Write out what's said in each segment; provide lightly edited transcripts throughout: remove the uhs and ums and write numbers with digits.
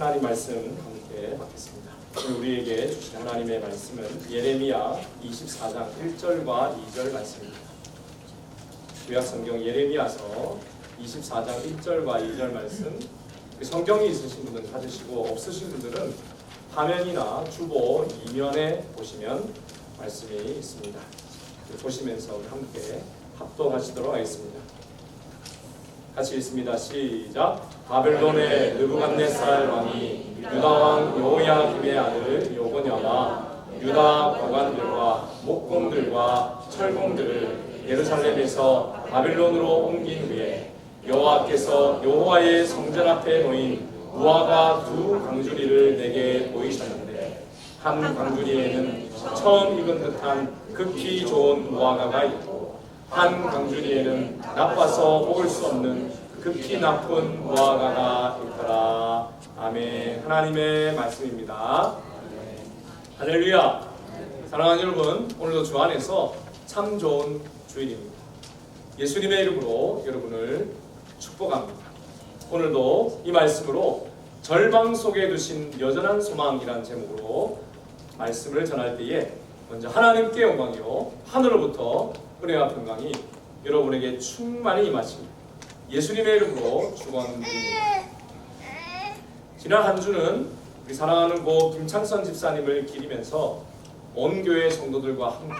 하나님 말씀 함께 받겠습니다. 오늘 우리에게 주신 하나님의 말씀은 예레미야 24장 1절과 2절 말씀입니다. 구약성경 예레미야서 24장 1절과 2절 말씀, 성경이 있으신 분들은 찾으시고 없으신 분들은 화면이나 주보 2면에 보시면 말씀이 있습니다. 보시면서 함께 합독하시도록 하겠습니다. 같이 읽습니다. 시작. 바벨론의 느부갓네살 왕이 유다 왕 여호야김의 아들 여고냐와 유다 고관들과 목공들과 철공들을 예루살렘에서 바벨론으로 옮긴 후에 여호와께서 여호와의 성전 앞에 놓인 무화과 두 광주리를 내게 보이셨는데, 한 광주리에는 처음 익은 듯한 극히 좋은 무화과가 있고 한 광주리에는 나빠서 먹을 수 없는 극히 나쁜 무화과가 있더라. 아멘. 하나님의 말씀입니다. 할렐루야. 사랑하는 여러분, 오늘도 주 안에서 참 좋은 주일입니다. 예수님의 이름으로 여러분을 축복합니다. 오늘도 이 말씀으로 절망 속에 두신 여전한 소망이라는 제목으로 말씀을 전할 때에 먼저 하나님께 영광이요 하늘로부터 은혜와 평강이 여러분에게 충만히 임하시길 예수님의 이름으로 축원드립니다. 지난 한 주는 우리 사랑하는 고 김창선 집사님을 기리면서 온 교회 성도들과 함께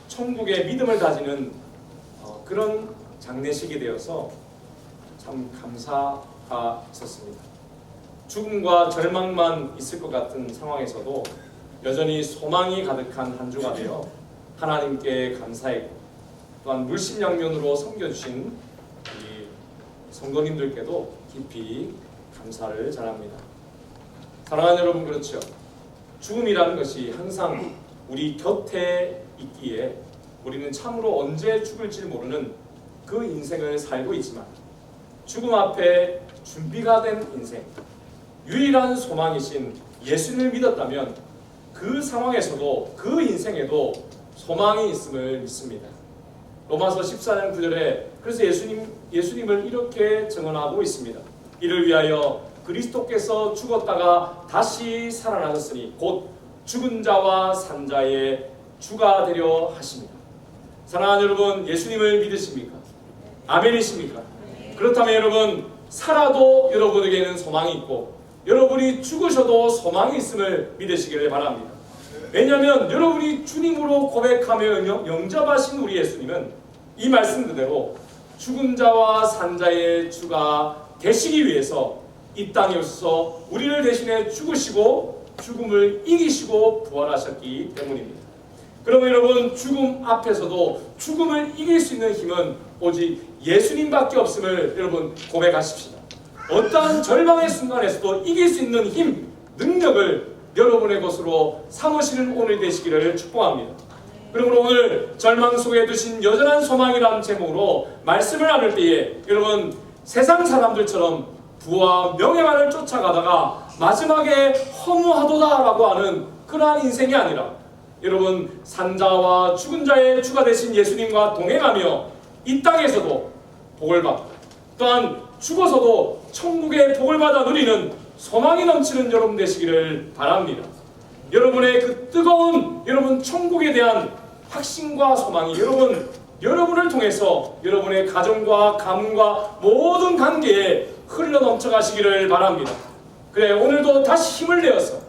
천국의 믿음을 다지는 그런 장례식이 되어서 참 감사가 있었습니다. 죽음과 절망만 있을 것 같은 상황에서도 여전히 소망이 가득한 한 주가 되어 하나님께 감사했고, 또한 물심양면으로 섬겨주신 우리 성도님들께도 깊이 감사를 전합니다. 사랑하는 여러분, 그렇죠? 죽음이라는 것이 항상 우리 곁에 있기에 우리는 참으로 언제 죽을지 모르는 그 인생을 살고 있지만, 죽음 앞에 준비가 된 인생, 유일한 소망이신 예수님을 믿었다면 그 상황에서도 그 인생에도 소망이 있음을 믿습니다. 로마서 14장 9절에 그래서 예수님을 이렇게 증언하고 있습니다. 이를 위하여 그리스도께서 죽었다가 다시 살아나셨으니 곧 죽은 자와 산 자의 주가 되려 하십니다. 사랑하는 여러분, 예수님을 믿으십니까? 아멘이십니까? 그렇다면 여러분, 살아도 여러분에게는 소망이 있고 여러분이 죽으셔도 소망이 있음을 믿으시기를 바랍니다. 왜냐하면 여러분이 주님으로 고백하며 영접하신 우리 예수님은 이 말씀 그대로 죽은 자와 산 자의 주가 되시기 위해서 이 땅에 오셔서 우리를 대신해 죽으시고 죽음을 이기시고 부활하셨기 때문입니다. 그러면 여러분, 죽음 앞에서도 죽음을 이길 수 있는 힘은 오직 예수님밖에 없음을 여러분 고백하십시다. 어떠한 절망의 순간에서도 이길 수 있는 힘, 능력을 여러분의 것으로 삼으시는 오늘 되시기를 축복합니다. 그러므로 오늘 절망 속에 두신 여전한 소망이라는 제목으로 말씀을 나눌 때에 여러분, 세상 사람들처럼 부와 명예만을 쫓아가다가 마지막에 허무하도다라고 하는 그러한 인생이 아니라 여러분, 산자와 죽은 자의 주가 되신 예수님과 동행하며 이 땅에서도 복을 받고 또한 죽어서도 천국의 복을 받아 누리는 소망이 넘치는 여러분 되시기를 바랍니다. 여러분의 그 뜨거운 여러분 천국에 대한 확신과 소망이 여러분을 통해서 여러분의 가정과 가문과 모든 관계에 흘러 넘쳐가시기를 바랍니다. 그래, 오늘도 다시 힘을 내어서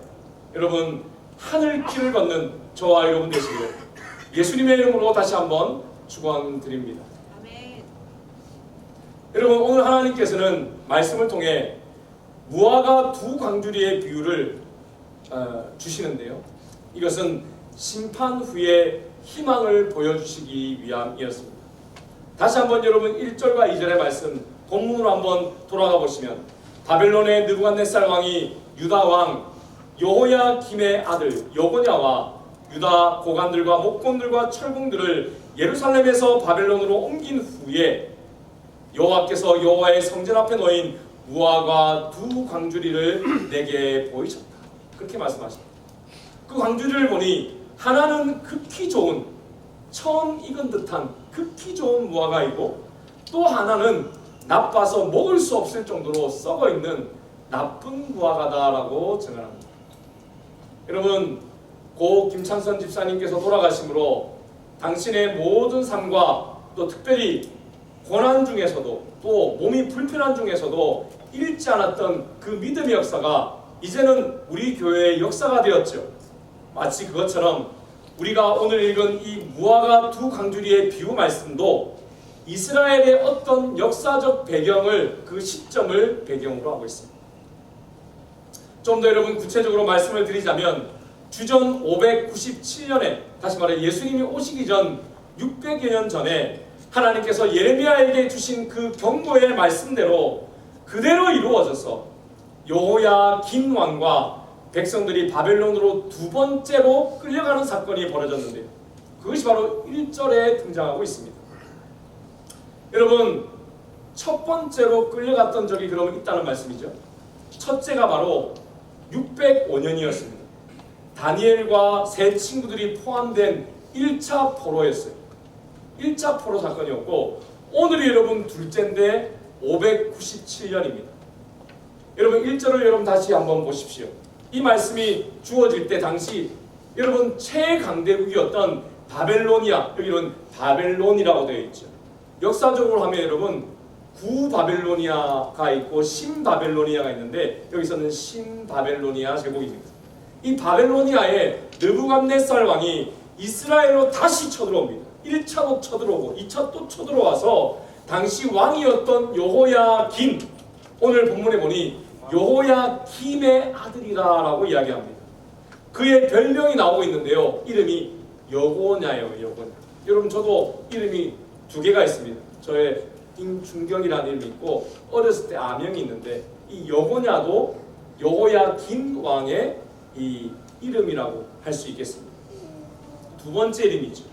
여러분 하늘 길을 걷는 저와 여러분 되시기를 예수님의 이름으로 다시 한번 축원드립니다. 여러분, 오늘 하나님께서는 말씀을 통해 무화과 두 광주리의 비유를 주시는데요. 이것은 심판 후에 희망을 보여주시기 위함이었습니다. 다시 한번 여러분 1절과 2절의 말씀 본문으로 한번 돌아가 보시면, 바벨론의 느부갓네살 왕이 유다 왕 여호야김의 아들 여고냐와 유다 고관들과 목공들과 철공들을 예루살렘에서 바벨론으로 옮긴 후에 여호와께서 여호와의 성전 앞에 놓인 무화과 두 광주리를 내게 보이셨다. 그렇게 말씀하십니다. 그 광주리를 보니 하나는 극히 좋은, 처음 익은 듯한 극히 좋은 무화과이고 또 하나는 나빠서 먹을 수 없을 정도로 썩어 있는 나쁜 무화과다라고 증언합니다. 여러분, 고 김창선 집사님께서 돌아가심으로 당신의 모든 삶과 또 특별히 고난 중에서도 또 몸이 불편한 중에서도 잃지 않았던 그 믿음의 역사가 이제는 우리 교회의 역사가 되었죠. 마치 그것처럼 우리가 오늘 읽은 이 무화과 두 강주리의 비유 말씀도 이스라엘의 어떤 역사적 배경을, 그 시점을 배경으로 하고 있습니다. 좀 더 여러분 구체적으로 말씀을 드리자면 주전 597년에, 다시 말해 예수님이 오시기 전 600여 년 전에 하나님께서 예레미야에게 주신 그 경고의 말씀대로 그대로 이루어져서 여호야긴 왕과 백성들이 바벨론으로 두 번째로 끌려가는 사건이 벌어졌는데요. 그것이 바로 1절에 등장하고 있습니다. 여러분, 첫 번째로 끌려갔던 적이 그러면 있다는 말씀이죠. 첫째가 바로 605년이었습니다. 다니엘과 세 친구들이 포함된 1차 포로였어요. 1차 포로 사건이었고, 오늘이 여러분 둘째인데 597년입니다. 여러분 1절을 여러분 다시 한번 보십시오. 이 말씀이 주어질 때 당시 여러분 최강대국이었던 바벨로니아, 여기는 바벨론이라고 되어 있죠. 역사적으로 하면 여러분 구바벨로니아가 있고 신바벨로니아가 있는데 여기서는 신바벨로니아 제국입니다. 이 바벨로니아의 느부갓네살 왕이 이스라엘로 다시 쳐들어옵니다. 1차도 쳐들어오고 2차 또 쳐들어와서 당시 왕이었던 여호야긴, 오늘 본문에 보니 여호야김의 아들이라고 이야기합니다. 그의 별명이 나오고 있는데요. 이름이 여고냐예요. 여고냐. 여러분 저도 이름이 두 개가 있습니다. 저의 임준경이라는 이름이 있고 어렸을 때 아명이 있는데 이 여고냐도 여호야김 왕의 이 이름이라고 할 수 있겠습니다. 두 번째 이름이죠.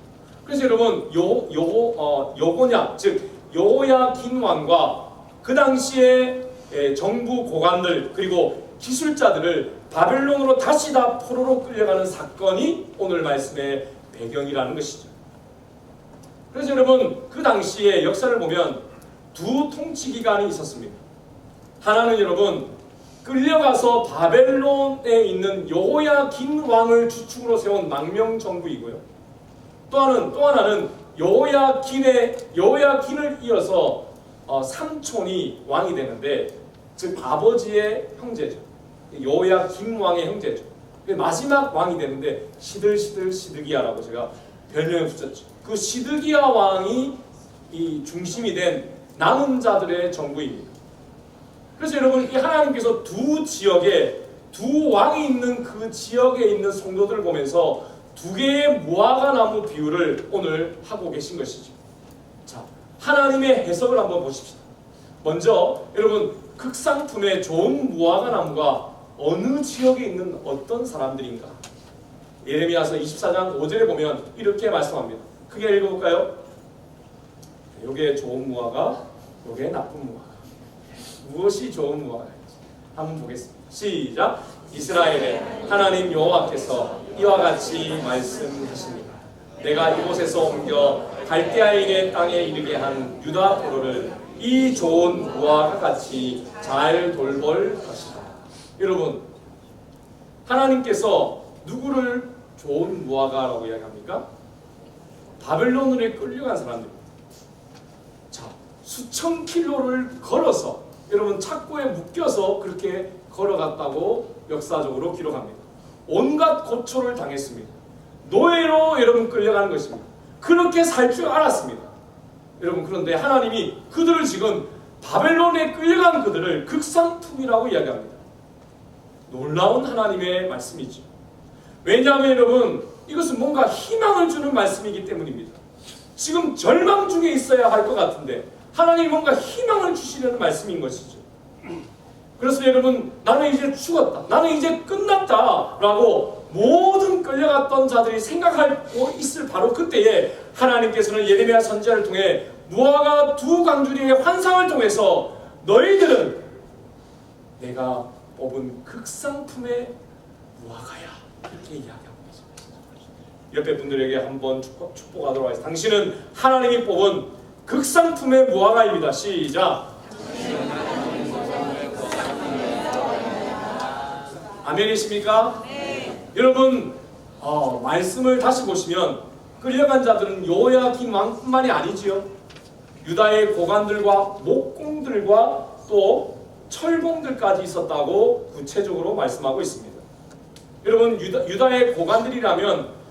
그래서 여러분 여고냐, 즉 여호야긴 왕과 그 당시에 정부 고관들 그리고 기술자들을 바벨론으로 다시 다 포로로 끌려가는 사건이 오늘 말씀의 배경이라는 것이죠. 그래서 여러분 그 당시의 역사를 보면 두 통치 기관이 있었습니다. 하나는 여러분 끌려가서 바벨론에 있는 여호야긴 왕을 주축으로 세운 망명 정부이고요. 또 하나는 여호야긴을 이어서 삼촌이 왕이 되는데, 즉 아버지의 형제죠. 여호야긴 왕의 형제죠. 마지막 왕이 되는데 시드기야라고 제가 별명을 붙였죠. 그 시드기야 왕이 이 중심이 된 남은 자들의 정부입니다. 그래서 여러분 이 하나님께서 두 지역에 두 왕이 있는 그 지역에 있는 성도들을 보면서 두 개의 무화과 나무 비유를 오늘 하고 계신 것이죠. 자, 하나님의 해석을 한번 보십시다. 먼저 여러분 극상품의 좋은 무화과 나무가 어느 지역에 있는 어떤 사람들인가? 예레미야서 24장 5절에 보면 이렇게 말씀합니다. 크게 읽어볼까요? 요게 좋은 무화과, 요게 나쁜 무화과. 무엇이 좋은 무화과인지 한번 보겠습니다. 시작! 이스라엘의 하나님 여호와께서 이와 같이 말씀하십니다. 내가 이곳에서 옮겨 갈대아인의 땅에 이르게 한 유다 포로를 이 좋은 무화과 같이 잘 돌볼 것이다. 여러분, 하나님께서 누구를 좋은 무화과라고 이야기합니까? 바벨론으로 끌려간 사람들입니다. 자, 수천 킬로를 걸어서 여러분 착고에 묶여서 그렇게 걸어갔다고 역사적으로 기록합니다. 온갖 고초를 당했습니다. 노예로 여러분 끌려가는 것입니다. 그렇게 살 줄 알았습니다. 여러분 그런데 하나님이 그들을 지금 바벨론에 끌려간 그들을 극상품이라고 이야기합니다. 놀라운 하나님의 말씀이죠. 왜냐하면 여러분 이것은 뭔가 희망을 주는 말씀이기 때문입니다. 지금 절망 중에 있어야 할 것 같은데 하나님이 뭔가 희망을 주시려는 말씀인 것이죠. 그래서 여러분 나는 이제 죽었다, 나는 이제 끝났다 라고 모든 끌려갔던 자들이 생각하고 있을 바로 그때에 하나님께서는 예레미야 선지자를 통해 무화과 두 강주리의 환상을 통해서 너희들은 내가 뽑은 극상품의 무화과야 이렇게 이야기합니다. 옆에 분들에게 한번 축복하도록 하겠습니다. 당신은 하나님이 뽑은 극상품의 무화과입니다. 시작! 아멘이십니까? 네. 여러분 말씀을 다시 보시면 끌려간 자들은 요야긴 왕뿐만이 아니지요. 유다의 고관들과 목공들과 또 철공들까지 있었다고 구체적으로 말씀하고 있습니다. 여러분 유다의 고관들이라면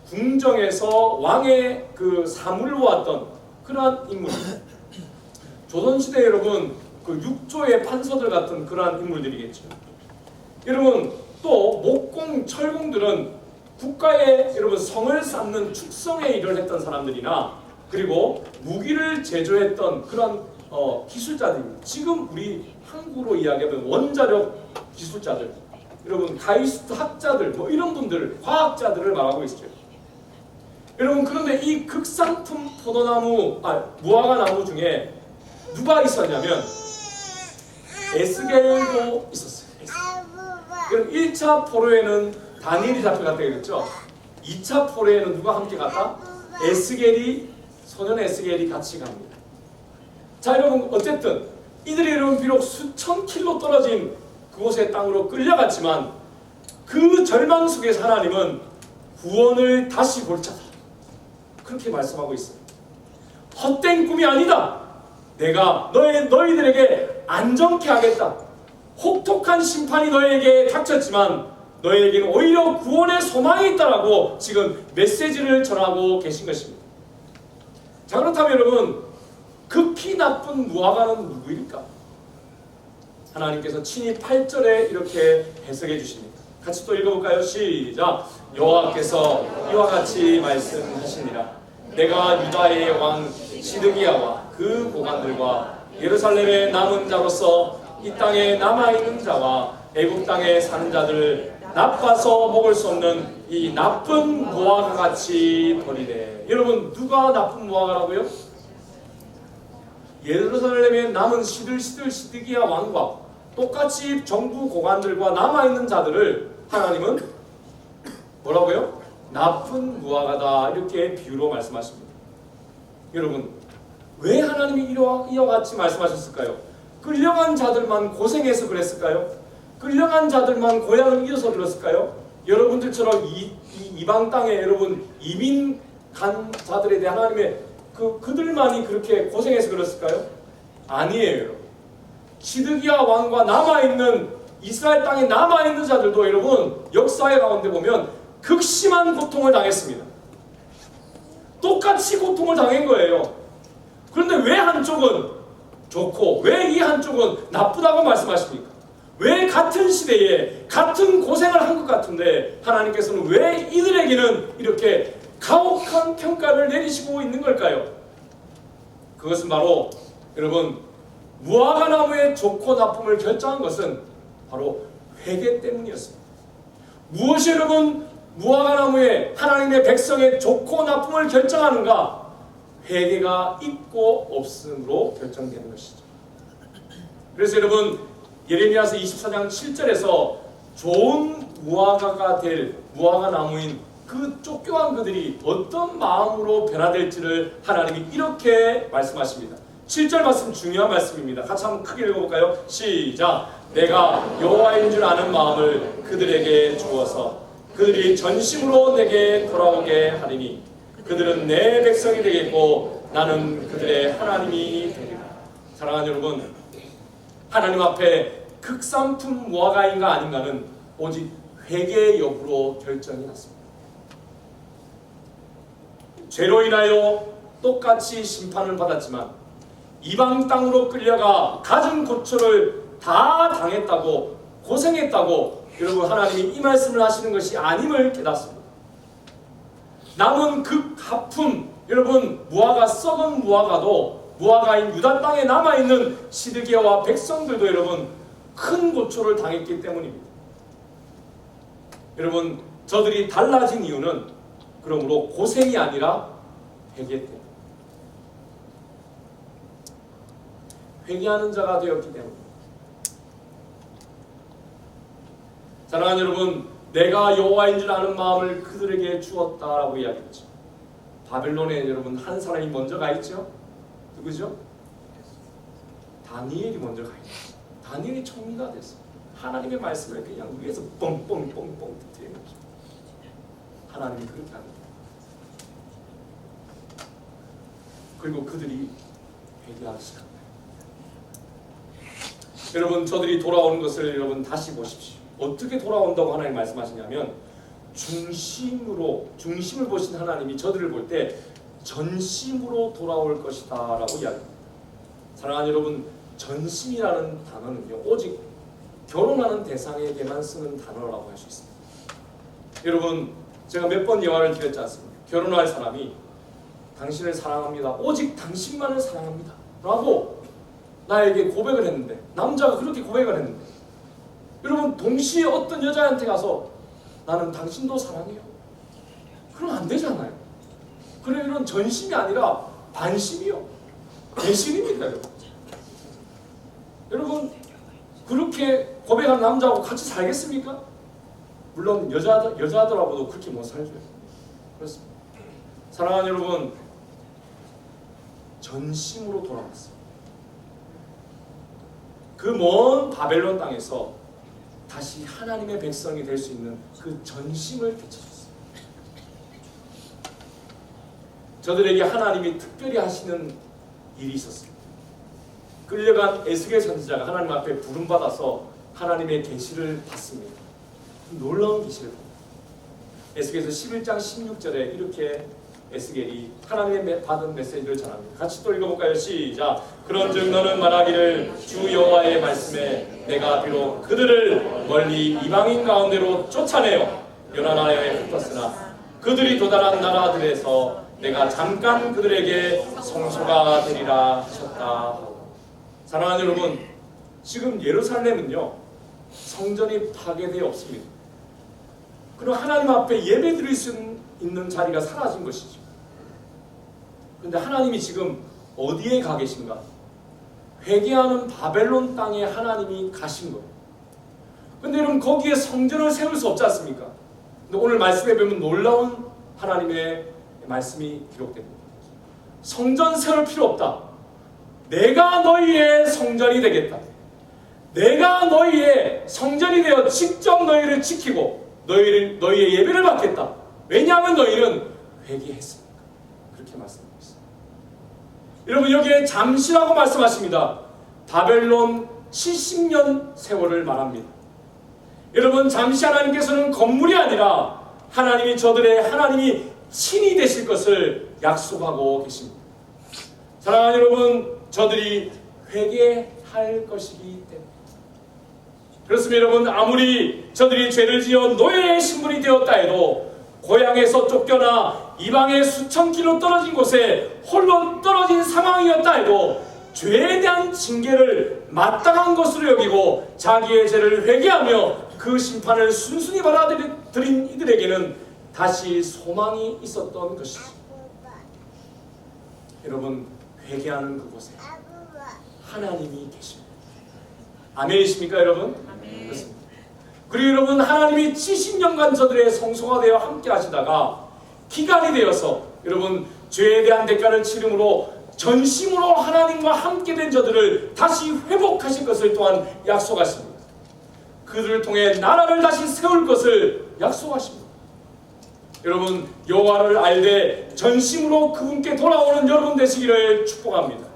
궁정에서 왕의 그 사물로 왔던 그러한 인물입니다. 조선시대 여러분 그 육조의 판서들 같은 그러한 인물들이겠죠. 여러분 또 목공, 철공들은 국가의 여러분 성을 쌓는 축성에 일을 했던 사람들이나 그리고 무기를 제조했던 그런 기술자들입니다. 지금 우리 한국으로 이야기하면 원자력 기술자들, 여러분 가이스트 학자들, 뭐 이런 분들, 과학자들을 말하고 있어요. 여러분 그런데 이 극상품 포도나무, 무화과 나무 중에 누가 있었냐면 에스겔도 있었어요. 그럼 1차 포로에는 다니엘이 잡혀갔다 그랬죠. 2차 포로에는 누가 함께 갔다? 소년 에스겔이 같이 갑니다. 자 여러분 어쨌든 이들이 여러분 비록 수천 킬로 떨어진 그곳의 땅으로 끌려갔지만 그 절망 속에서 하나님은 구원을 다시 볼 자다 그렇게 말씀하고 있어요. 헛된 꿈이 아니다. 내가 너희들에게 안정케 하겠다. 혹독한 심판이 너에게 닥쳤지만 너에게는 오히려 구원의 소망이 있다라고 지금 메시지를 전하고 계신 것입니다. 자 그렇다면 여러분 극히 나쁜 무화과는 누구일까? 하나님께서 친히 8절에 이렇게 해석해 주십니다. 같이 또 읽어볼까요? 시작! 여호와께서 이와 같이 말씀하시니라. 내가 유다의 왕 시드기야와 그 고관들과 예루살렘의 남은 자로서 이 땅에 남아있는 자와 애굽 땅에 사는 자들을 나빠서 먹을 수 없는 이 나쁜 무화과 같이 버리네. 여러분 누가 나쁜 무화과라고요? 예루살렘에 남은 시드기야 왕과 똑같이 정부 고관들과 남아있는 자들을 하나님은 뭐라고요? 나쁜 무화과다 이렇게 비유로 말씀하십니다. 여러분 왜 하나님이 이와 같이 말씀하셨을까요? 끌려간 자들만 고생해서 그랬을까요? 끌려간 자들만 고향을 잃어서 그랬을까요? 여러분들처럼 이방 땅에 여러분 이민 간 자들에 대해 하나님의 그들만이 그렇게 고생해서 그랬을까요? 아니에요. 여러분. 시드기야 왕과 남아있는 이스라엘 땅에 남아있는 자들도 여러분 역사의 가운데 보면 극심한 고통을 당했습니다. 똑같이 고통을 당한 거예요. 그런데 왜 한쪽은 좋고 왜 이 한쪽은 나쁘다고 말씀하십니까? 왜 같은 시대에 같은 고생을 한 것 같은데 하나님께서는 왜 이들에게는 이렇게 가혹한 평가를 내리시고 있는 걸까요? 그것은 바로 여러분 무화과 나무의 좋고 나쁨을 결정한 것은 바로 회개 때문이었습니다. 무엇이 여러분 무화과 나무의 하나님의 백성의 좋고 나쁨을 결정하는가? 회개가 있고 없음으로 결정되는 것이죠. 그래서 여러분 예레미야서 24장 7절에서 좋은 무화과가 될 무화과 나무인 그 쫓겨간 그들이 어떤 마음으로 변화될지를 하나님이 이렇게 말씀하십니다. 7절 말씀 중요한 말씀입니다. 같이 한번 크게 읽어볼까요? 시작! 내가 여호와인 줄 아는 마음을 그들에게 주어서 그들이 전심으로 내게 돌아오게 하리니 그들은 내 백성이 되겠고 나는 그들의 하나님이 되리라. 사랑하는 여러분, 하나님 앞에 극상품 무화과인가 아닌가는 오직 회개의 여부로 결정이 났습니다. 죄로 인하여 똑같이 심판을 받았지만 이방 땅으로 끌려가 갖은 고초를 다 당했다고 고생했다고 여러분 하나님이 이 말씀을 하시는 것이 아님을 깨닫습니다. 남은 극하품 여러분 무화과 썩은 무화과도 무화과인 유다 땅에 남아있는 시드기야와 백성들도 여러분 큰 고초를 당했기 때문입니다. 여러분 저들이 달라진 이유는 그러므로 고생이 아니라 회개 때문입니다. 회개하는 자가 되었기 때문입니다. 사랑하는 여러분, 내가 여호와인 줄 아는 마음을 그들에게 주었다라고 이야기했죠. 바벨론에 여러분 한 사람이 먼저 가 있죠. 누구죠? 다니엘이 먼저 가 있죠. 다니엘이 총리가 됐어요. 하나님의 말씀을 그냥 위에서 뻥뻥뻥뻥 터뜨리는 거죠. 하나님이 그렇게 합니다. 그리고 그들이 회개하기 시작합니다. 여러분, 저들이 돌아오는 것을 여러분 다시 보십시오. 어떻게 돌아온다고 하나님 말씀하시냐면 중심을 보신 하나님이 저들을 볼 때 전심으로 돌아올 것이다 라고 이야기합니다. 사랑하는 여러분, 전심이라는 단어는요 오직 결혼하는 대상에게만 쓰는 단어라고 할 수 있습니다. 여러분, 제가 몇 번 예화를 드렸지 않습니까? 결혼할 사람이 당신을 사랑합니다, 오직 당신만을 사랑합니다 라고 나에게 고백을 했는데, 남자가 그렇게 고백을 했는데, 여러분 동시에 어떤 여자한테 가서 나는 당신도 사랑해요, 그럼 안 되잖아요. 그래, 이런 전심이 아니라 반심이요, 배신입니다. 여러분 그렇게 고백한 남자하고 같이 살겠습니까? 물론 여자들하고도 그렇게 못 살죠. 그렇습니다. 사랑하는 여러분, 전심으로 돌아왔어요. 그 먼 바벨론 땅에서 다시 하나님의 백성이 될 수 있는 그 전심을 되찾았어요. 저들에게 하나님이 특별히 하시는 일이 있었어요. 끌려간 에스겔 선지자가 하나님 앞에 부름받아서 하나님의 계시를 받습니다. 놀라운 계시를 받습니다. 에스겔서 11장 16절에 이렇게 에스겔이 하나님의 받은 메시지를 전합니다. 같이 또 읽어볼까요? 시작. 그런즉 너는 말하기를 주 여호와의 말씀에 내가 비록 그들을 멀리 이방인 가운데로 쫓아내어 요나나에 흩었으나 그들이 도달한 나라들에서 내가 잠깐 그들에게 성소가 되리라 하셨다. 사랑하는 여러분, 지금 예루살렘은요 성전이 파괴되어 없습니다. 그리고 하나님 앞에 예배 드릴 수 있는 자리가 사라진 것이죠. 그런데 하나님이 지금 어디에 가 계신가? 회개하는 바벨론 땅에 하나님이 가신 거예요. 그런데 여러분 거기에 성전을 세울 수 없지 않습니까? 근데 오늘 말씀에 보면 놀라운 하나님의 말씀이 기록됩니다. 성전 세울 필요 없다. 내가 너희의 성전이 되겠다. 내가 너희의 성전이 되어 직접 너희를 지키고 너희의 예배를 받겠다. 왜냐하면 너희는 회개했으니까. 그렇게 말씀하고 있습니다. 여러분 여기에 잠시라고 말씀하십니다. 바벨론 70년 세월을 말합니다. 여러분 잠시 하나님께서는 건물이 아니라 하나님이 저들의 하나님이 친히 되실 것을 약속하고 계십니다. 사랑하는 여러분, 저들이 회개할 것이기 때문에 그렇습니다. 여러분 아무리 저들이 죄를 지어 노예의 신분이 되었다 해도 고향에서 쫓겨나 이방의 수천 킬로 떨어진 곳에 홀로 떨어진 상황이었다 해도 죄에 대한 징계를 마땅한 것으로 여기고 자기의 죄를 회개하며 그 심판을 순순히 받아들인 이들에게는 다시 소망이 있었던 것이죠. 여러분 회개하는 그곳에 하나님이 계십니다. 아멘이십니까 여러분? 아멘. 그렇습니다. 그리고 여러분 하나님이 70년간 저들의 성소가 되어 함께 하시다가 기간이 되어서 여러분 죄에 대한 대가를 치름으로 전심으로 하나님과 함께 된 저들을 다시 회복하실 것을 또한 약속하십니다. 그들을 통해 나라를 다시 세울 것을 약속하십니다. 여러분 여호와를 알되 전심으로 그분께 돌아오는 여러분 되시기를 축복합니다.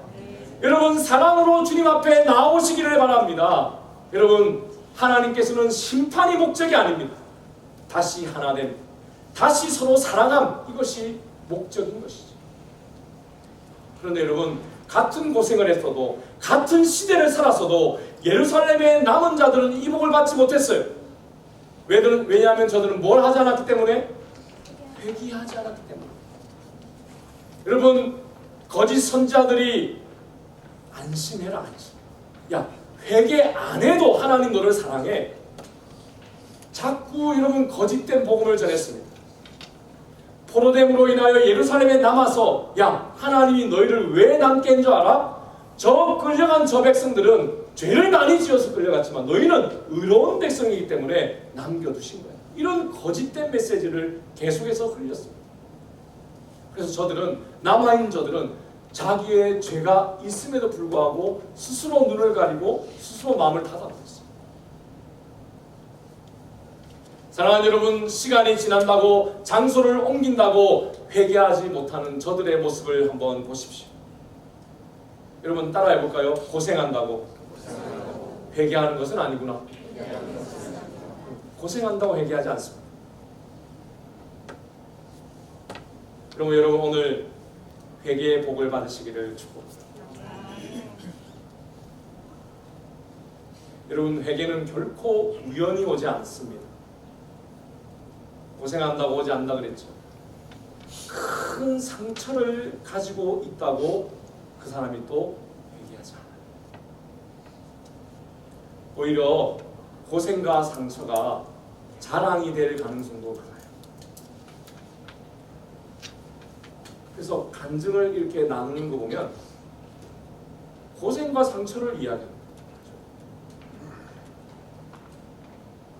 여러분 사랑으로 주님 앞에 나오시기를 바랍니다. 여러분 하나님께서는 심판이 목적이 아닙니다. 다시 하나됨, 다시 서로 사랑함, 이것이 목적인 것이죠. 그런데 여러분 같은 고생을 했어도 같은 시대를 살았어도 예루살렘의 남은 자들은 이 복을 받지 못했어요. 왜냐하면 저들은 뭘 하지 않았기 때문에? 회개하지 않았기 때문에. 여러분 거짓 선지자들이 안심해라 안심. 야 회개 안 해도 하나님 너를 사랑해. 자꾸 여러분 거짓된 복음을 전했습니다. 포로됨으로 인하여 예루살렘에 남아서 야 하나님이 너희를 왜 남게 한 줄 알아? 저 끌려간 저 백성들은 죄를 많이 지어서 끌려갔지만 너희는 의로운 백성이기 때문에 남겨두신 거예요. 이런 거짓된 메시지를 계속해서 흘렸습니다. 그래서 저들은 남아있는 저들은 자기의 죄가 있음에도 불구하고 스스로 눈을 가리고 스스로 마음을 닫아버렸어요. 사랑하는 여러분, 시간이 지난다고 장소를 옮긴다고 회개하지 못하는 저들의 모습을 한번 보십시오. 여러분 따라해 볼까요? 고생한다고 회개하는 것은 아니구나. 고생한다고 회개하지 않습니다. 그러면 여러분 오늘 회개의 복을 받으시기를 축복합니다. 여러분 회개는 결코 우연히 오지 않습니다. 고생한다고 오지 않는다 그랬죠. 큰 상처를 가지고 있다고 그 사람이 또 회개하지 않아요. 오히려 고생과 상처가 자랑이 될 가능성도 많아요. 그래서 간증을 이렇게 나누는 거 보면 고생과 상처를 이야기합니다.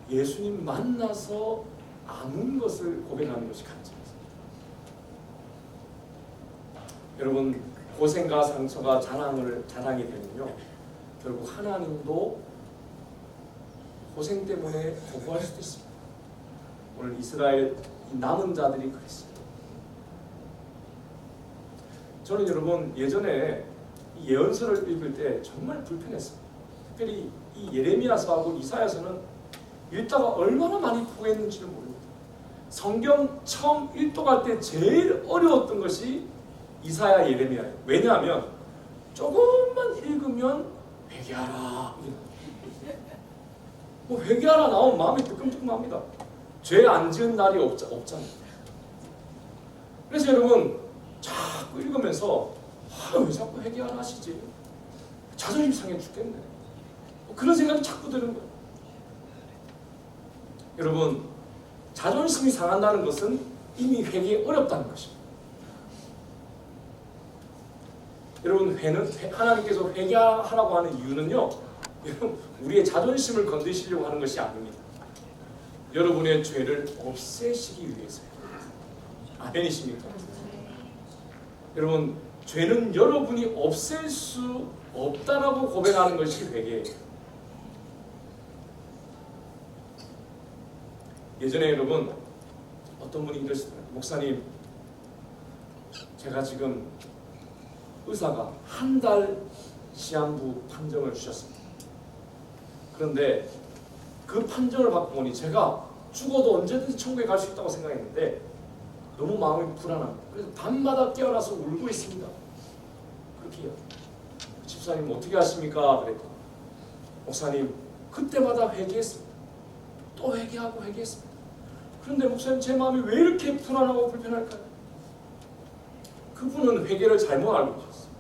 예수님 만나서 아는 것을 고백하는 것이 간증입니다. 여러분 고생과 상처가 자랑이 되면요, 결국 하나님도 고생 때문에 거부할 수도 있습니다. 오늘 이스라엘 남은 자들이 그랬습니다. 저는 여러분 예전에 이 예언서를 읽을 때 정말 불편했습니다. 특별히 이 예레미야서하고 이사야서는 읽다가 얼마나 많이 포기했는지를 모릅니다. 성경 처음 읽독할 때 제일 어려웠던 것이 이사야 예레미야예요. 왜냐하면 조금만 읽으면 회개하라, 뭐 회개하라 나오면 마음이 뜨끔뜨끔합니다. 죄 안 지은 날이 없잖아요. 그래서 여러분 자꾸 읽으면서 왜 자꾸 회개하라 하시지? 자존심 상해 죽겠네. 그런 생각이 자꾸 드는 거예요. 여러분 자존심이 상한다는 것은 이미 회개가 어렵다는 것입니다. 여러분 하나님께서 회개하라고 하는 이유는요, 여러분 우리의 자존심을 건드시려고 하는 것이 아닙니다. 여러분의 죄를 없애시기 위해서요. 아멘이십니까? 여러분 죄는 여러분이 없앨 수 없다라고 고백하는 것이 회개예요. 예전에 여러분 어떤 분이 이러시더라고요. 목사님, 제가 지금 의사가 한 달 시한부 판정을 주셨습니다. 그런데 그 판정을 받고 보니 제가 죽어도 언제든지 천국에 갈 수 있다고 생각했는데 너무 마음이 불안합니다. 그래서 밤마다 깨어나서 울고 있습니다. 그렇게 해요. 집사님 어떻게 하십니까? 그랬더니 목사님 그때마다 회개했습니다. 또 회개하고 회개했습니다. 그런데 목사님 제 마음이 왜 이렇게 불안하고 불편할까요? 그분은 회개를 잘못 알고 계셨어요.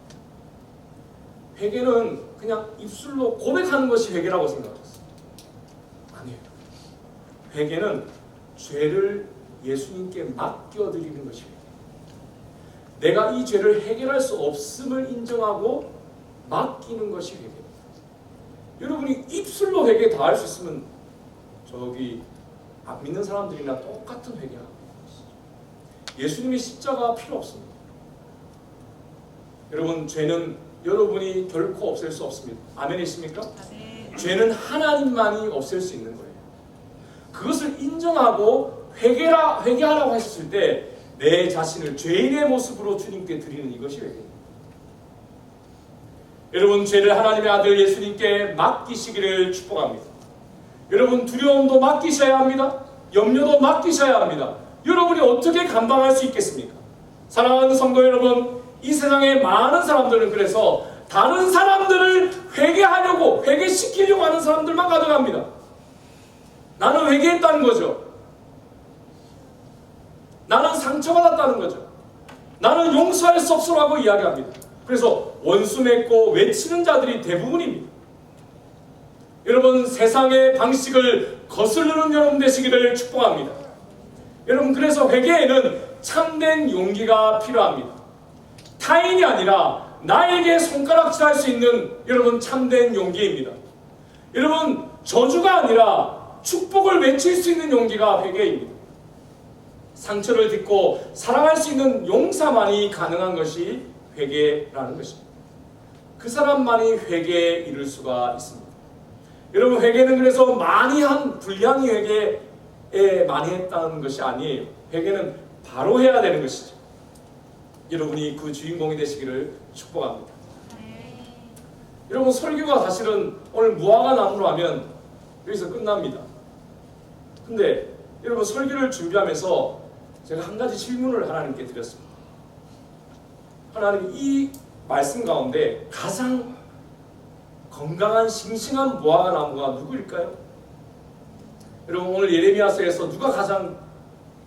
회개는 그냥 입술로 고백하는 것이 회개라고 생각했어요. 아니에요. 회개는 죄를 예수님께 맡겨드리는 것이 회개예요. 내가 이 죄를 해결할 수 없음을 인정하고 맡기는 것이 회개예요. 여러분이 입술로 회개 다 할 수 있으면 저기 안 믿는 사람들이나 똑같은 회개하고 예수님의 십자가 필요 없습니다. 여러분 죄는 여러분이 결코 없앨 수 없습니다. 아멘이십니까? 네. 죄는 하나님만이 없앨 수 있는 거예요. 그것을 인정하고 회개하라고 하셨을 때 내 자신을 죄인의 모습으로 주님께 드리는 이것이 회개입니다. 여러분 죄를 하나님의 아들 예수님께 맡기시기를 축복합니다. 여러분 두려움도 맡기셔야 합니다. 염려도 맡기셔야 합니다. 여러분이 어떻게 감당할 수 있겠습니까? 사랑하는 성도 여러분, 이 세상에 많은 사람들은 그래서 다른 사람들을 회개하려고 회개시키려고 하는 사람들만 가득합니다. 나는 회개했다는 거죠. 나는 상처받았다는 거죠. 나는 용서할 수 없어라고 이야기합니다. 그래서 원수 맺고 외치는 자들이 대부분입니다. 여러분 세상의 방식을 거스르는 여러분 되시기를 축복합니다. 여러분 그래서 회개에는 참된 용기가 필요합니다. 타인이 아니라 나에게 손가락질할 수 있는 여러분 참된 용기입니다. 여러분 저주가 아니라 축복을 외칠 수 있는 용기가 회개입니다. 상처를 딛고 사랑할 수 있는 용서만이 가능한 것이 회개라는 것입니다. 그 사람만이 회개에 이를 수가 있습니다. 여러분 회개는 그래서 많이 한 불량이 회개 많이 했다는 것이 아니에요. 회개는 바로 해야 되는 것이죠. 여러분이 그 주인공이 되시기를 축복합니다. 여러분, 설교가 사실은 오늘 무화과 나무로 하면 여기서 끝납니다. 근데 여러분, 설교를 준비하면서 제가 한 가지 질문을 하나님께 드렸습니다. 하나님, 이 말씀 가운데 가장 건강한 싱싱한 무화과 나무가 누구일까요? 여러분, 오늘 예레미야서에서 누가 가장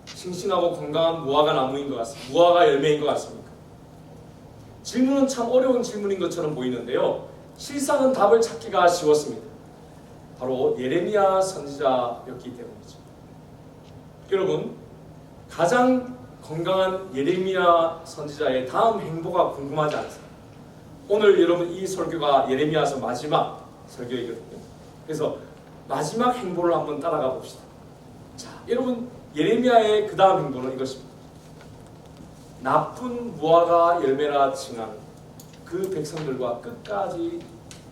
싱싱하고 건강한 무화과 나무인 것 같습니까? 무화과 열매인 것 같습니까? 질문은 참 어려운 질문인 것처럼 보이는데요, 실상은 답을 찾기가 쉬웠습니다. 바로 예레미야 선지자였기 때문이죠. 여러분, 가장 건강한 예레미야 선지자의 다음 행보가 궁금하지 않으세요? 오늘 여러분, 이 설교가 예레미야서 마지막 설교이거든요. 그래서 마지막 행보를 한번 따라가 봅시다. 자, 여러분, 예레미야의 그 다음 행보는 이것입니다. 나쁜 무화과 열매라 칭한 그 백성들과 끝까지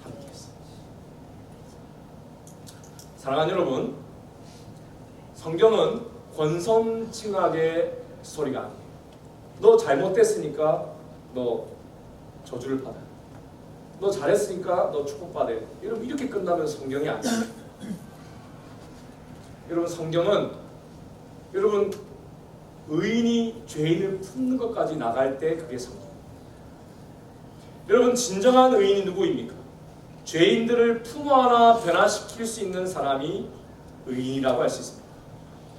함께했습니다. 사랑하는 여러분, 성경은 권선징악의 스토리가 아니에요. 너 잘못됐으니까 너 저주를 받아요. 너 잘했으니까 너 축복받아요. 여러분, 이렇게 끝나면 성경이 아니에요. 여러분, 성경은 여러분, 의인이 죄인을 품는 것까지 나갈 때 그게 성경. 여러분, 진정한 의인이 누구입니까? 죄인들을 품어 안아 변화시킬 수 있는 사람이 의인이라고 할 수 있습니다.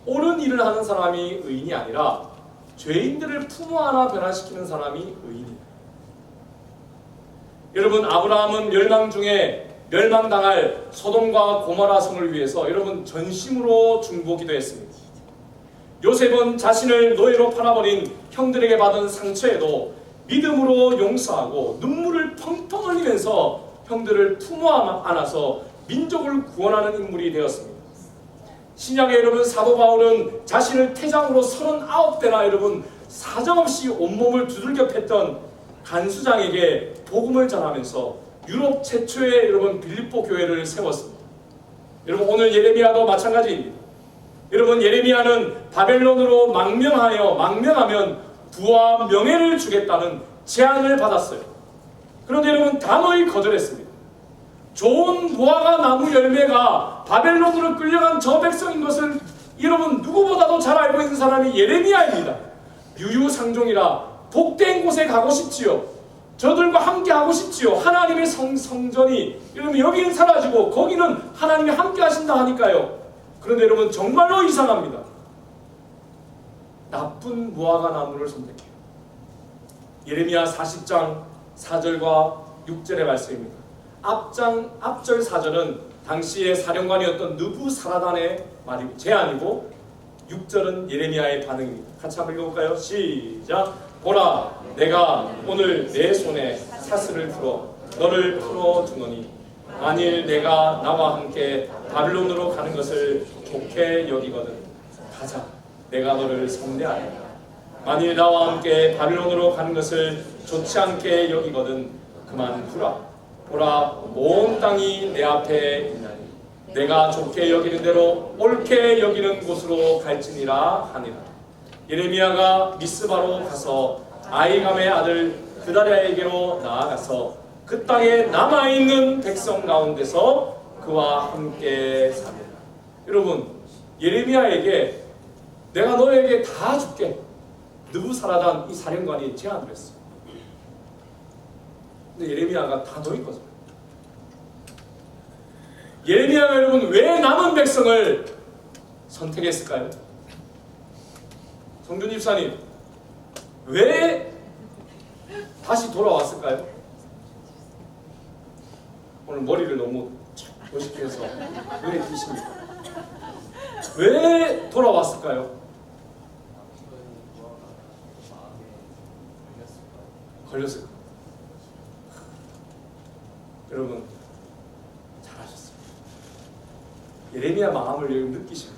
옳은 일을 하는 사람이 의인이 아니라 죄인들을 품어 안아 변화시키는 사람이 의인이에요. 여러분, 아브라함은 멸망 중에 멸망당할 소돔과 고모라 성을 위해서 여러분 전심으로 중보기도 했습니다. 요셉은 자신을 노예로 팔아버린 형들에게 받은 상처에도 믿음으로 용서하고 눈물을 펑펑 흘리면서 형들을 품어 안아서 민족을 구원하는 인물이 되었습니다. 신약의 여러분, 사도 바울은 자신을 태장으로 39대나 여러분 사정없이 온몸을 두들겨 팼던 간수장에게 복음을 전하면서 유럽 최초의 여러분 빌립보 교회를 세웠습니다. 여러분, 오늘 예레미야도 마찬가지입니다. 여러분, 예레미야는 바벨론으로 망명하면 부와 명예를 주겠다는 제안을 받았어요. 그런데 여러분, 단호히 거절했습니다. 좋은 무화과 나무 열매가 바벨론으로 끌려간 저 백성인 것을 여러분 누구보다도 잘 알고 있는 사람이 예레미야입니다. 유유상종이라 복된 곳에 가고 싶지요. 저들과 함께 하고 싶지요. 하나님의 성전이 여러분 여기는 사라지고 거기는 하나님이 함께 하신다 하니까요. 그런데 여러분, 정말로 이상합니다. 나쁜 무화과 나무를 선택해요. 예레미야 40장 4절과 6절의 말씀입니다. 앞절 4절은 당시의 사령관이었던 느부사라단의 제안이고 6절은 예레미야의 반응입니다. 같이 한번 읽어볼까요? 시작! 보라, 내가 오늘 내 손에 사슬을 풀어 너를 풀어주노니 만일 내가 나와 함께 바빌론으로 가는 것을 좋게 여기거든 가자, 내가 너를 선대하리라. 만일 나와 함께 바빌론으로 가는 것을 좋지 않게 여기거든 그만두라. 보라, 온 땅이 내 앞에 있나니 내가 좋게 여기는 대로 옳게 여기는 곳으로 갈지니라 하니라. 예레미야가 미스바로 가서 아이감의 아들 그다랴에게로 나아가서 그 땅에 남아있는 백성 가운데서 그와 함께 사니라. 여러분, 예레미야에게 내가 너에게 다 줄게, 느부사라단 이 사령관이 제안을 했어요. 근데 예레미야가 다 너희 거죠. 예레미야가 여러분 왜 남은 백성을 선택했을까요? 성준 집사님, 왜 다시 돌아왔을까요? 오늘 머리를 너무 멋있게 해서 눈에 띄십니까? 왜 돌아왔을까요? 걸렸을까요? 여러분, 잘하셨어요. 예레미야 마음을 느끼십니다.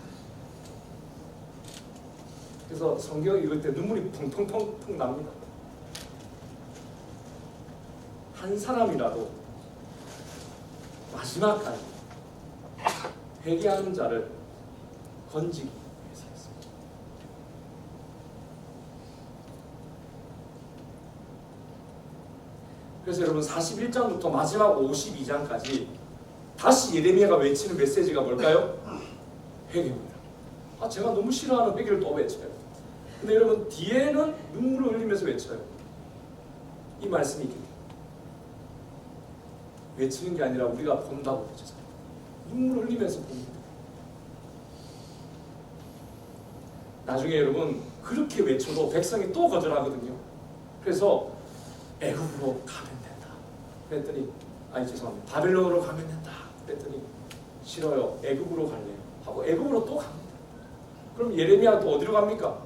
그래서 성경 읽을 때 눈물이 펑펑펑 납니다. 한 사람이라도 마지막까지 회개하는 자를 건지기 위해서였습니다. 그래서 여러분 41장부터 마지막 52장까지 다시 예레미야가 외치는 메시지가 뭘까요? 회개입니다. 제가 너무 싫어하는 회개를 또 외쳐요. 근데 여러분 뒤에는 눈물을 흘리면서 외쳐요. 이 말씀이 있기 때문에 외치는 게 아니라 우리가 본다고 외치잖아요. 눈물을 흘리면서 봅니다. 나중에 여러분 그렇게 외쳐도 백성이 또 거절하거든요. 그래서 애굽으로 가면 된다 그랬더니 죄송합니다. 바벨론으로 가면 된다 그랬더니 싫어요. 애굽으로 갈래요 하고 애굽으로 또 갑니다. 그럼 예레미야 또 어디로 갑니까?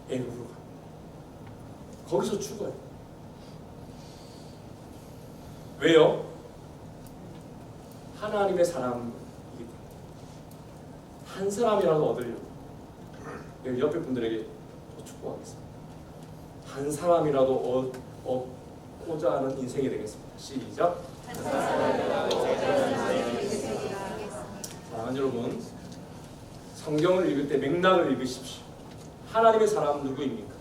애굽으로 갑니다. 거기서 죽어요. 왜요? 하나님의 사람이기 때문에 한 사람이라도 얻으려고 여기 옆에 분들에게 축복하겠습니다. 한 사람이라도 얻고자 하는 인생이 되겠습니다. 시작. 사랑하는 여러분, 성경을 읽을 때 맥락을 읽으십시오. 하나님의 사람은 누구입니까?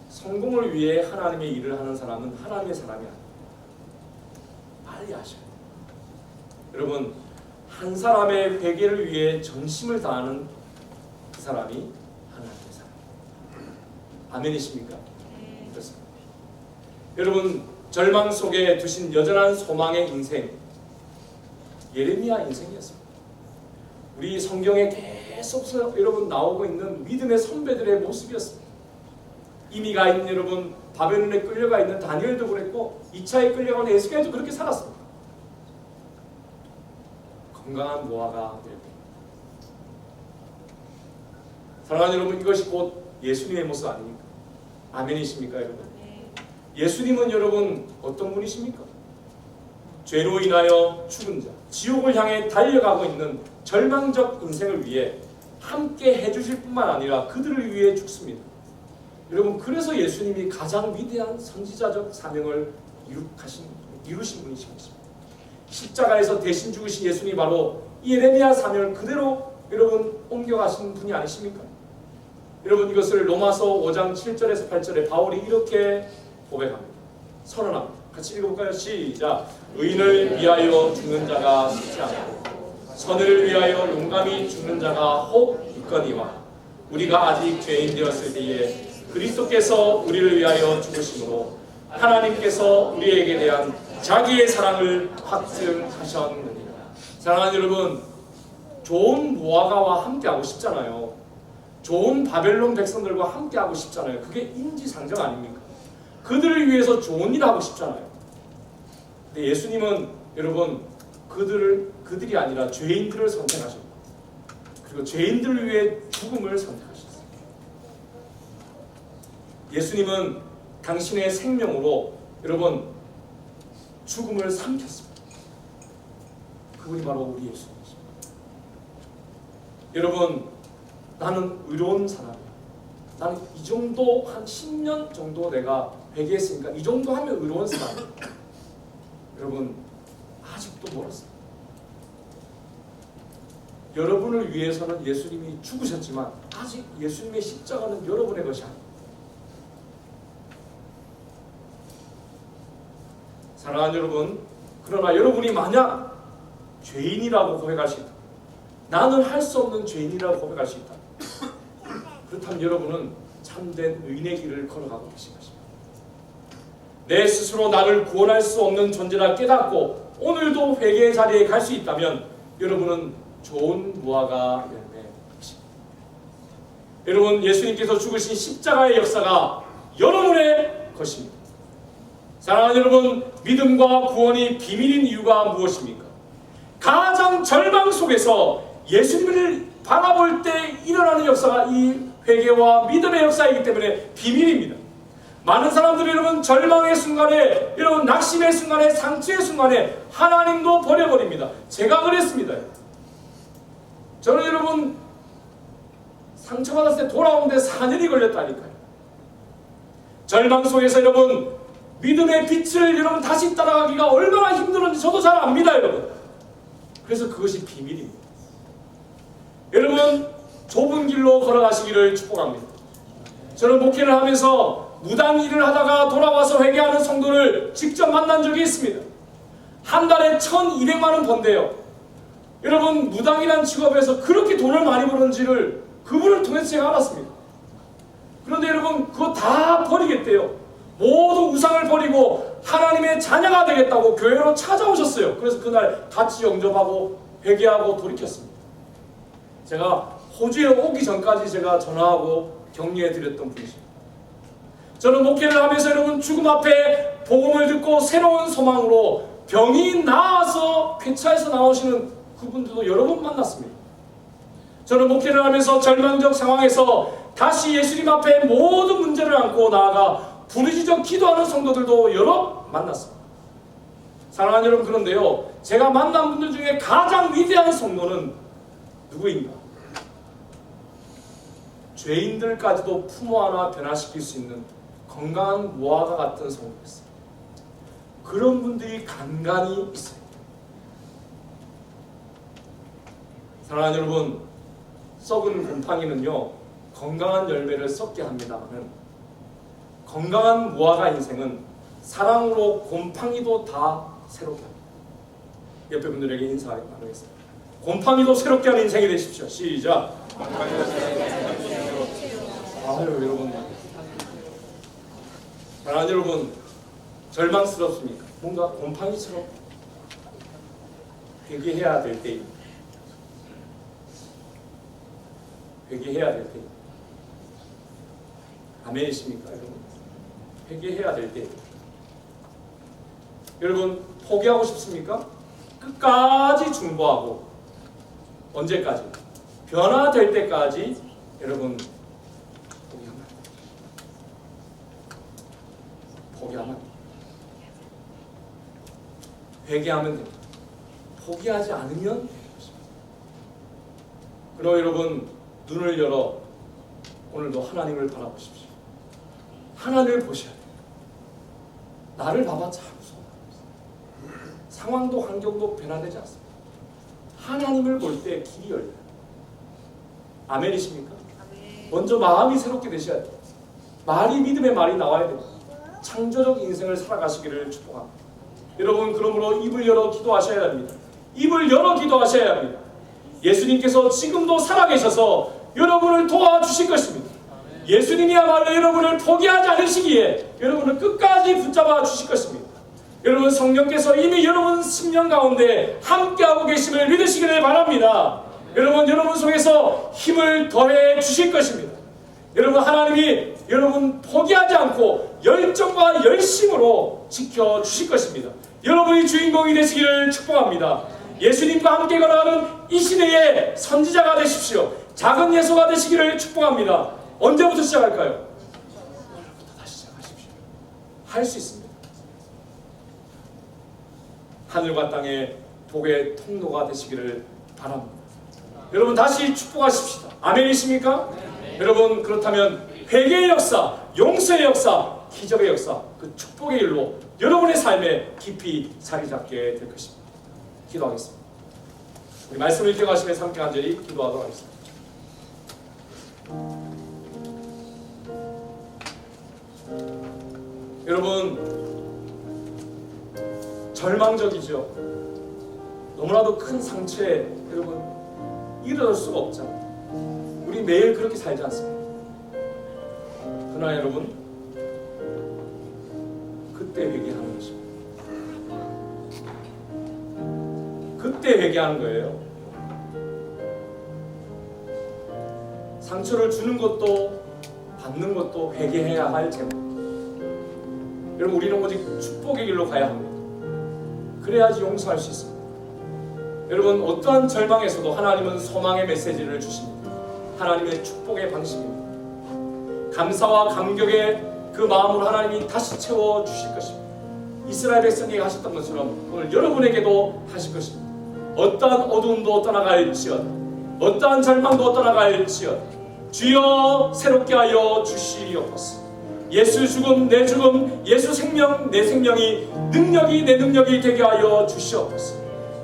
성공을 위해 하나님의 일을 하는 사람은 하나님의 사람이 아닙니다. 빨리 아셔야 돼요. 여러분, 한 사람의 회개를 위해 전심을 다하는 그 사람이 하나님의 사람. 아멘이십니까? 그렇습니다. 여러분, 절망 속에 두신 여전한 소망의 인생, 예레미야 인생이었습니다. 우리 성경에 계속 여러분 나오고 있는 믿음의 선배들의 모습이었습니다. 이미 가 있는 여러분, 바벨론에 끌려가 있는 다니엘도 그랬고 2차에 끌려간 에스겔도 그렇게 살았습니다. 건강한 무화과 열매. 사랑하는 여러분, 이것이 곧 예수님의 모습 아닙니까? 아멘이십니까 여러분? 예수님은 여러분 어떤 분이십니까? 죄로 인하여 죽은 자, 지옥을 향해 달려가고 있는 절망적 인생을 위해 함께 해주실 뿐만 아니라 그들을 위해 죽습니다. 여러분, 그래서 예수님이 가장 위대한 선지자적 사명을 이루신 분이신 것입니다. 십자가에서 대신 죽으신 예수님이 바로 예레미야 사명을 그대로 여러분 옮겨가신 분이 아니십니까? 여러분, 이것을 로마서 5장 7절에서 8절에 바울이 이렇게 고백합니다. 선언합니다. 같이 읽어볼까요? 시작. 의인을 위하여 죽는 자가 쉽지 않고 선을 위하여 용감히 죽는 자가 혹 있거니와 우리가 아직 죄인 되었을 때에 그리스도께서 우리를 위하여 죽으심으로 하나님께서 우리에게 대한 자기의 사랑을 확증하셨느니라. 사랑하는 여러분, 좋은 무화과와 함께하고 싶잖아요. 좋은 바벨론 백성들과 함께하고 싶잖아요. 그게 인지상정 아닙니까? 그들을 위해서 좋은 일 하고 싶잖아요. 근데 예수님은 여러분 그들이 아니라 죄인들을 선택하셨고 그리고 죄인들을 위해 죽음을 선택하셨어요. 예수님은 당신의 생명으로 여러분 죽음을 삼켰습니다. 그분이 바로 우리 예수님이십니다. 여러분, 나는 의로운 사람이야. 나는 이 정도 한 10년 정도 내가 회개했으니까 이 정도 하면 의로운 사람이야. 여러분, 아직도 멀었어요. 여러분을 위해서는 예수님이 죽으셨지만 아직 예수님의 십자가는 여러분의 것이 아닙니다. 사랑하는 여러분, 그러나 여러분이 만약 죄인이라고 고백할 수 있다, 나는 할 수 없는 죄인이라고 고백할 수 있다, 그렇다면 여러분은 참된 의인의 길을 걸어가고 계신 것입니다. 내 스스로 나를 구원할 수 없는 존재라 깨닫고 오늘도 회개의 자리에 갈 수 있다면 여러분은 좋은 무화과 열매입니다. 여러분, 예수님께서 죽으신 십자가의 역사가 여러분의 것입니다. 사랑하는 여러분, 믿음과 구원이 비밀인 이유가 무엇입니까? 가장 절망 속에서 예수님을 바라볼 때 일어나는 역사가 이 회개와 믿음의 역사이기 때문에 비밀입니다. 많은 사람들이 여러분 절망의 순간에, 여러분 낙심의 순간에, 상처의 순간에 하나님도 버려버립니다. 제가 그랬습니다. 저는 여러분 상처받았을 때 돌아오는데 4년이 걸렸다니까요. 절망 속에서 여러분 믿음의 빛을 여러분 다시 따라가기가 얼마나 힘들었는지 저도 잘 압니다, 여러분. 그래서 그것이 비밀입니다. 여러분 좁은 길로 걸어가시기를 축복합니다. 저는 목회를 하면서 무당 일을 하다가 돌아와서 회개하는 성도를 직접 만난 적이 있습니다. 한 달에 1,200만 원 번대요. 여러분 무당이란 직업에서 그렇게 돈을 많이 버는지를 그분을 통해서 제가 알았습니다. 그런데 여러분 그거 다 버리겠대요. 모든 우상을 버리고 하나님의 자녀가 되겠다고 교회로 찾아오셨어요. 그래서 그날 같이 영접하고 회개하고 돌이켰습니다. 제가 호주에 오기 전까지 제가 전화하고 격려해 드렸던 분이십니다. 저는 목회를 하면서 여러분 죽음 앞에 복음을 듣고 새로운 소망으로 병이 나아서 쾌차에서 나오시는 그분들도 여러 번 만났습니다. 저는 목회를 하면서 절망적 상황에서 다시 예수님 앞에 모든 문제를 안고 나아가 부르짖어 기도하는 성도들도 여러 만났습니다. 사랑하는 여러분, 그런데요, 제가 만난 분들 중에 가장 위대한 성도는 누구인가? 죄인들까지도 품어 안아 변화시킬 수 있는 건강한 무화과 같은 성도였어요. 그런 분들이 간간히 있어요. 사랑하는 여러분, 썩은 곰팡이는요 건강한 열매를 썩게 합니다만 건강한 무화과 인생은 사랑으로 곰팡이도 다 새롭게 합니다. 옆에 분들에게 인사 나누겠습니다. 곰팡이도 새롭게 하는 인생이 되십시오. 시작. 아유 여러분, 사랑하는 여러분, 절망스럽습니까? 뭔가 곰팡이처럼 회개해야 될 때입니다. 회개해야 될 때입니다. 아멘이십니까 여러분? 회개해야 될 때입니다. 여러분 포기하고 싶습니까? 끝까지 중보하고 언제까지? 변화될 때까지 여러분 포기하면 회개하면 됩니다. 포기하지 않으면 그럼 여러분 눈을 열어 오늘도 하나님을 바라보십시오. 하나님을 보셔야 돼요. 나를 봐봤자 무서워. 상황도 환경도 변화되지 않습니다. 하나님을 볼 때 길이 열려요. 아멘이십니까? 아멘. 먼저 마음이 새롭게 되셔야 돼요. 말이 믿음의 말이 나와야 돼요. 창조적 인생을 살아가시기를 축복합니다. 여러분 그러므로 입을 열어 기도하셔야 합니다. 입을 열어 기도하셔야 합니다. 예수님께서 지금도 살아계셔서 여러분을 도와주실 것입니다. 예수님이야말로 여러분을 포기하지 않으시기에 여러분을 끝까지 붙잡아 주실 것입니다. 여러분 성령께서 이미 여러분 심령 가운데 함께하고 계심을 믿으시기를 바랍니다. 여러분 속에서 힘을 더해 주실 것입니다. 여러분 하나님이 여러분 포기하지 않고 열정과 열심으로 지켜주실 것입니다. 여러분이 주인공이 되시기를 축복합니다. 예수님과 함께 걸어가는 이 시대의 선지자가 되십시오. 작은 예수가 되시기를 축복합니다. 언제부터 시작할까요? 오늘부터 다시 시작하십시오. 할 수 있습니다. 하늘과 땅의 복의 통로가 되시기를 바랍니다. 여러분 다시 축복하십시다. 아멘이십니까? 네. 여러분 그렇다면 회개의 역사, 용서의 역사, 기적의 역사, 그 축복의 일로 여러분의 삶에 깊이 자리 잡게 될 것입니다. 기도하겠습니다. 우리 말씀을 기억하시면서 함께 간절히 기도하도록 하겠습니다. 여러분 절망적이죠. 너무나도 큰 상처에 여러분 일어날 수가 없잖아요. 우리 매일 그렇게 살지 않습니까? 그러나 여러분 그때 회개하는 것입니다. 그때 회개하는 거예요. 상처를 주는 것도 받는 것도 회개해야 할 제목. 여러분 우리는 오직 축복의 길로 가야 합니다. 그래야지 용서할 수 있습니다. 여러분 어떠한 절망에서도 하나님은 소망의 메시지를 주십니다. 하나님의 축복의 방식입니다. 감사와 감격의 그 마음으로 하나님이 다시 채워주실 것입니다. 이스라엘 백성에게 하셨던 것처럼 오늘 여러분에게도 하실 것입니다. 어떠한 어두움도 떠나갈지어다, 어떠한 절망도 떠나갈지어다, 주여 새롭게 하여 주시옵소서. 예수 죽음 내 죽음, 예수 생명 내 생명이 능력이 내 능력이 되게 하여 주시옵소서.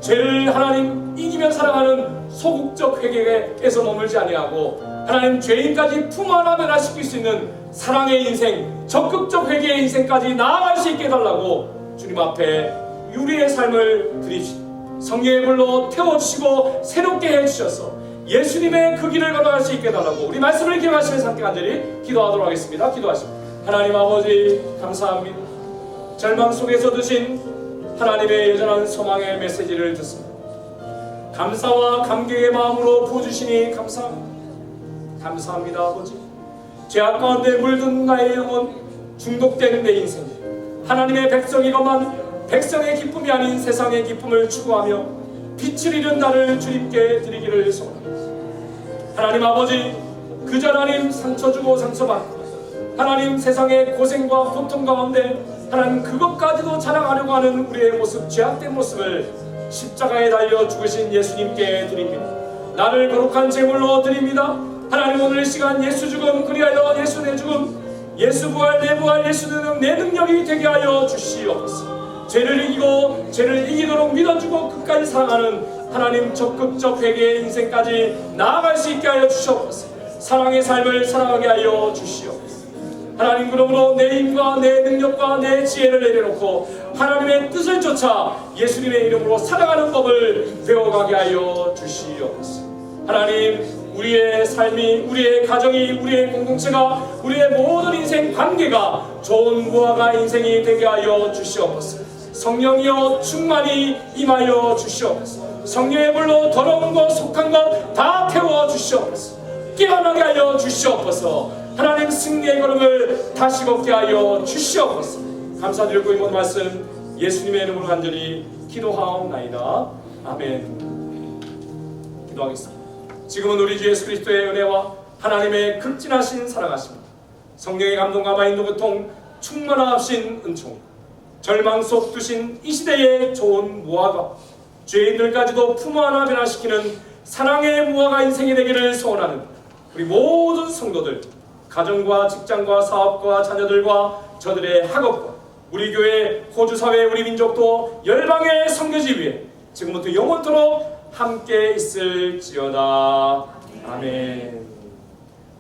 죄를 하나님 이기며 살아가는 소극적 회개에서 머물지 아니하고 하나님 죄인까지 품 하나 변화시킬 수 있는 사랑의 인생, 적극적 회개의 인생까지 나아갈 수 있게 해달라고 주님 앞에 우리의 삶을 드리시고 성령의 불로 태워주시고 새롭게 해주셔서 예수님의 그 길을 걸어갈 수 있게 해달라고 우리 말씀을 기억하시면서 함께 간절히 기도하도록 하겠습니다. 기도하십니다. 하나님 아버지 감사합니다. 절망 속에서 드신 하나님의 여전한 소망의 메시지를 듣습니다. 감사와 감격의 마음으로 부어주시니 감사합니다. 감사합니다 아버지. 죄악 가운데 물든 나의 영혼, 중독된 내 인생, 하나님의 백성이건만 백성의 기쁨이 아닌 세상의 기쁨을 추구하며 빛을 잃은 나를 주님께 드리기를 소원합니다. 하나님 아버지, 그저 하나님 상처 주고 상처받고 하나님 세상의 고생과 고통 가운데 하나님 그것까지도 자랑하려고 하는 우리의 모습, 죄악된 모습을 십자가에 달려 죽으신 예수님께 드립니다. 나를 거룩한 제물로 드립니다. 하나님 오늘 이 시간 예수 죽음, 그리하여 예수 내 죽음, 예수 부활 내 부활, 예수 내 능력이 되게 하여 주시옵소서. 죄를 이기고 죄를 이기도록 믿어주고 끝까지 사랑하는 하나님 적극적 회개의 인생까지 나아갈 수 있게 하여 주시옵소서. 사랑의 삶을 살아가게 하여 주시옵소서. 하나님, 그러므로 내 힘과 내 능력과 내 지혜를 내려놓고 하나님의 뜻을 쫓아 예수님의 이름으로 살아가는 법을 배워가게 하여 주시옵소서. 하나님, 우리의 삶이, 우리의 가정이, 우리의 공동체가, 우리의 모든 인생 관계가 좋은 무화과 인생이 되게 하여 주시옵소서. 성령이여 충만히 임하여 주시옵소서. 성령의 불로 더러운 것, 속한 것 다 태워 주시옵소서. 깨어나게 하여 주시옵소서. 하나님 승리의 걸음을 다시 걷게 하여 주시옵소서. 감사드리고 이 모든 말씀 예수님의 이름으로 간절히 기도하옵나이다. 아멘. 기도하겠습니다. 지금은 우리 주 예수 그리스도의 은혜와 하나님의 극진하신 사랑하심과 성령의 감동과 마인도 고통 충만하신 은총, 절망 속 두신 이 시대의 좋은 무화과, 죄인들까지도 품어 하나 변화시키는 사랑의 무화과 인생이 되기를 소원하는 우리 모든 성도들, 가정과 직장과 사업과 자녀들과 저들의 학업과 우리 교회, 호주사회, 우리 민족도 열방의 선교지 위에 지금부터 영원토록 함께 있을지어다. 아멘.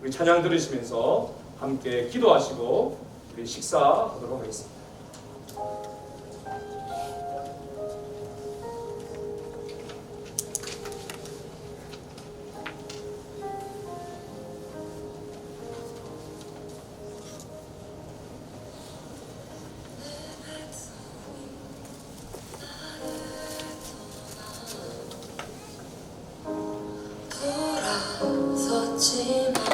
우리 찬양 들으시면서 함께 기도하시고 우리 식사하도록 하겠습니다.